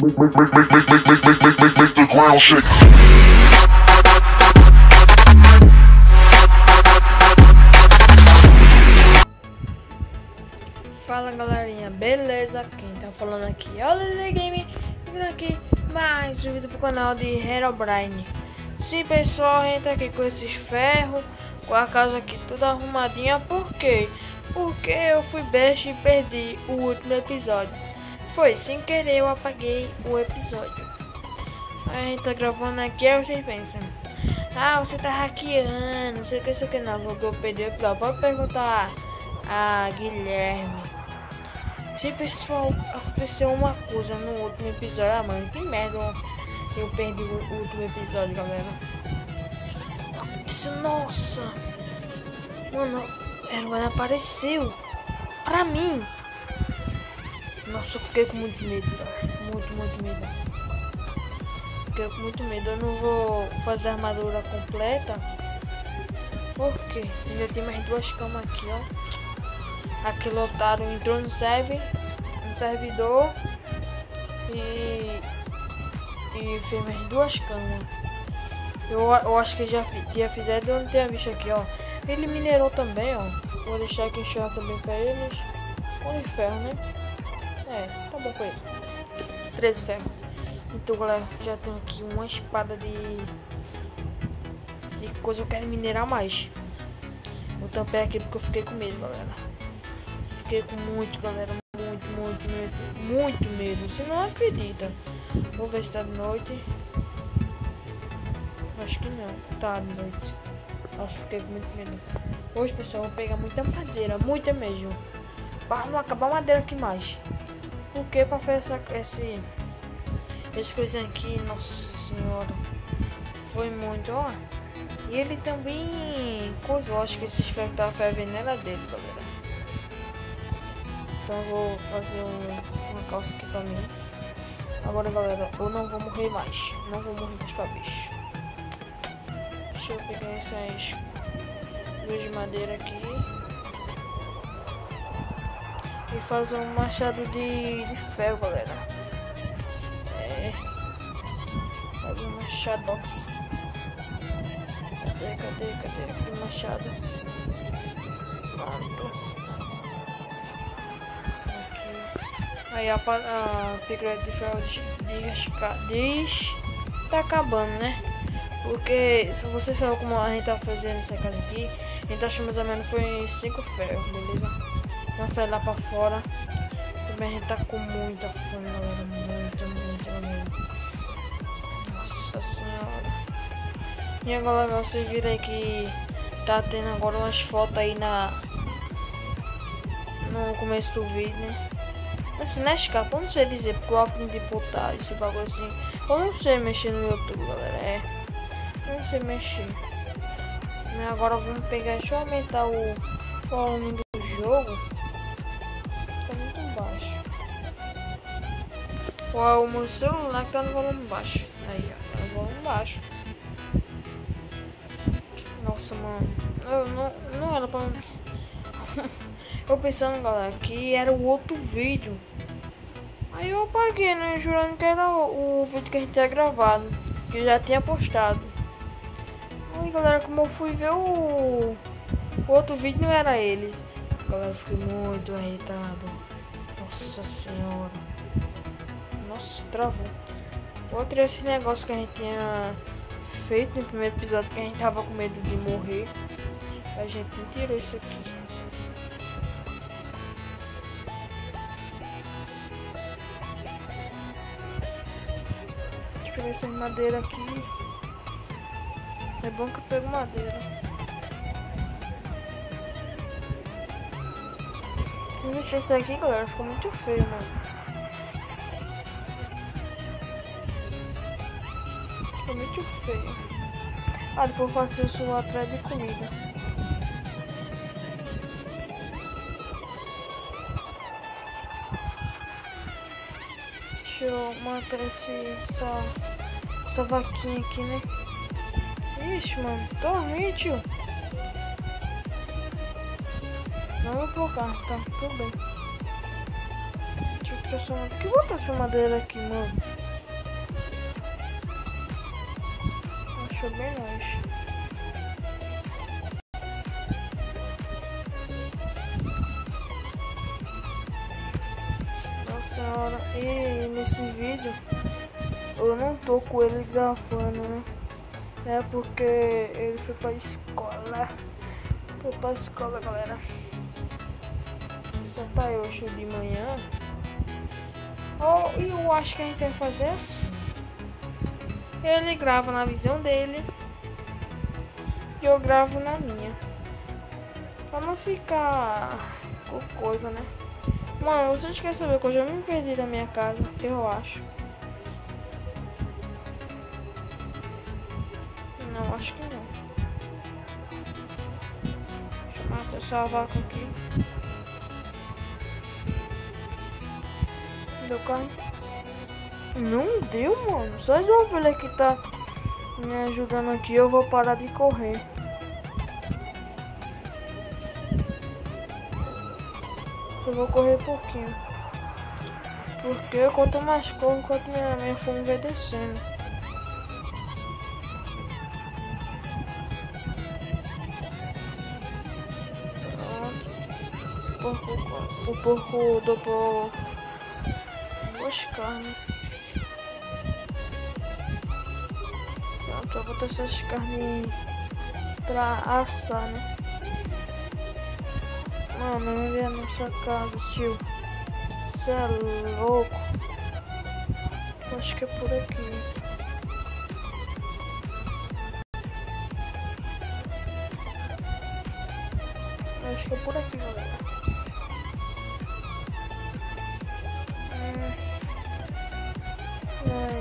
Make the ground shake. Fala galerinha, beleza? Quem tá falando aqui é o Lele Game, fazendo aqui mais um vídeo pro canal de Herobrine. Sim pessoal, a gente tá aqui com esses ferros, com a casa aqui toda arrumadinha. Por quê? Porque eu fui besta e perdi o último episódio. Foi sem querer, eu apaguei o episódio. Aí a gente tá gravando aqui, aí vocês pensam: ah, você tá hackeando, não sei o que, não, porque eu perdi o episódio. Pode perguntar a Guilherme. Sim pessoal, aconteceu uma coisa no último episódio. Ah mano, que merda, eu perdi o último episódio, galera. Isso, nossa, mano, ela apareceu pra mim. Nossa, eu fiquei com muito medo, muito medo. Fiquei com muito medo. Eu não vou fazer a armadura completa, porque ainda tem mais duas camas aqui, ó. Aquele otário entrou no servidor e fez mais duas camas. Eu acho que já tinha fizeram, eu não tinha visto aqui, ó. Ele minerou também, ó. Vou deixar aqui enxergar também pra eles. Um de ferro, né? É, tá bom com ele. 13 ferros. Então galera, já tenho aqui uma espada de coisa. Eu quero minerar mais. Vou tampar aqui porque eu fiquei com medo, galera. Fiquei com muito, galera, muito medo. Você não acredita. Vou ver se tá de noite. Acho que não, tá de noite. Nossa, fiquei com muito medo. Hoje, pessoal, eu vou pegar muita madeira, muita mesmo, para não acabar a madeira aqui mais. Porque para fazer esse coisinha aqui, nossa senhora, foi muito, ó. E ele também coisou, acho que esses ferros tá fervendo era dele, galera. Então eu vou fazer uma calça aqui pra mim. Agora galera, eu não vou morrer mais. Não vou morrer mais pra bicho. Deixa eu pegar essas duas de madeira aqui e fazer um machado de ferro, galera. É, fazer um machadox. Cadê aqui o machado? Pronto. Aí a picareta de ferro tá acabando, né? Porque se você sabe como a gente tá fazendo essa casa aqui, a gente achou mais ou menos foi 5 ferros, beleza? Vamos sair lá pra fora. Também a gente tá com muita fome, galera, muita mesmo. Nossa senhora. E agora vocês viram aí que tá tendo agora umas fotos aí no começo do vídeo, né? Assim, na escapa, eu não sei dizer, porque eu aprendi a botar esse bagulho assim. Eu não sei mexer no YouTube, galera. Eu não sei mexer. Agora vamos pegar, deixa eu aumentar o volume do jogo. Tá muito baixo. O meu celular que tá no volume baixo. Aí, ó, tá no volume baixo. Nossa, mano. Eu não era pra... Eu pensando, galera, que era o outro vídeo. Aí eu apaguei, né? Jurando que era o vídeo que a gente tinha gravado, que eu já tinha postado. Aí, galera, como eu fui ver o outro vídeo, não era ele. Galera, eu fiquei muito irritado. Nossa senhora. Nossa, travou. Vou tirar esse negócio que a gente tinha feito no primeiro episódio, que a gente tava com medo de morrer. A gente não tirou isso aqui. Deixa eu ver essas madeiras aqui. É bom que eu pego madeira. Vou deixar isso aqui, galera. Ficou muito feio, mano. Ficou muito feio. Ah, depois eu faço isso atrás de comida. Deixa eu matar essa vaquinha aqui, né? Ixi, mano, dormi, tio. Não vou colocar, tá tudo bem. Deixa eu trouxe uma... Que botou essa madeira aqui, mano? Achou bem longe. Nossa senhora. E nesse vídeo eu não tô com ele gravando, né? É porque ele foi pra escola. Foi pra escola, galera. Só tá hoje de manhã. Oh, e eu acho que a gente vai fazer assim. Ele grava na visão dele e eu gravo na minha. Pra não ficar com coisa, né? Mano, vocês querem saber que eu já me perdi da minha casa? Eu acho. Não, acho que não. Deixa eu matar essa vaca aqui. Deu carne? Não deu, mano. Só as ovelhas que tá me ajudando aqui. Eu vou parar de correr. Eu vou correr pouquinho. Porque quanto mais corro, quanto minha fome vai descendo. Pronto. O porco dobrou duas carnes. Pronto, eu vou botar essas carnes pra assar, né? Mano, eu vi a nossa casa, tio. Você é louco? Acho que é por aqui. Acho que é por aqui, galera.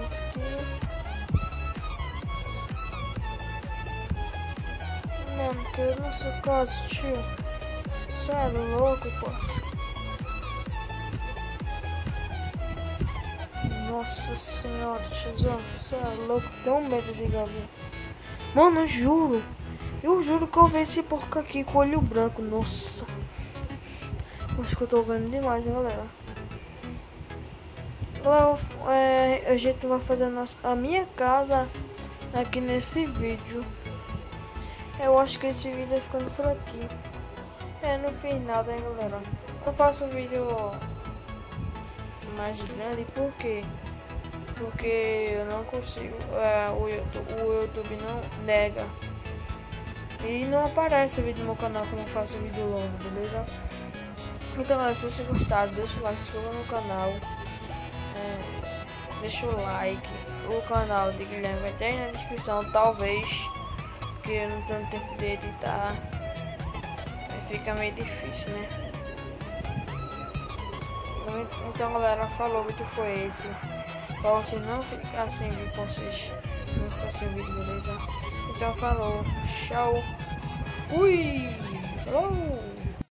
Isso aqui. Mano, que é nossa casa, tio. Você é louco, parça. Nossa senhora, tiozão. Você é louco. Tenho medo de galinha. Mano, eu juro que eu vi esse porco aqui com olho branco. Nossa. Acho que eu tô vendo demais, hein, galera. A gente vai fazer a minha casa aqui nesse vídeo. Eu acho que esse vídeo vai ficando por aqui. É no final, né, galera? Eu faço um vídeo mais grande, por quê? Porque eu não consigo, o YouTube não nega. E não aparece o vídeo no meu canal quando eu faço vídeo longo, beleza? Então, galera, se vocês gostaram, deixa o like, se inscreva no canal. Deixa o like. O canal de Guilherme vai ter aí na descrição, talvez. Porque eu não tenho tempo de editar. Aí fica meio difícil, né? Então, galera, falou, o vídeo foi esse. Pra você não ficar sem vídeo, pra vocês não ficar sem vídeo, beleza? Então, falou, tchau, fui, falou!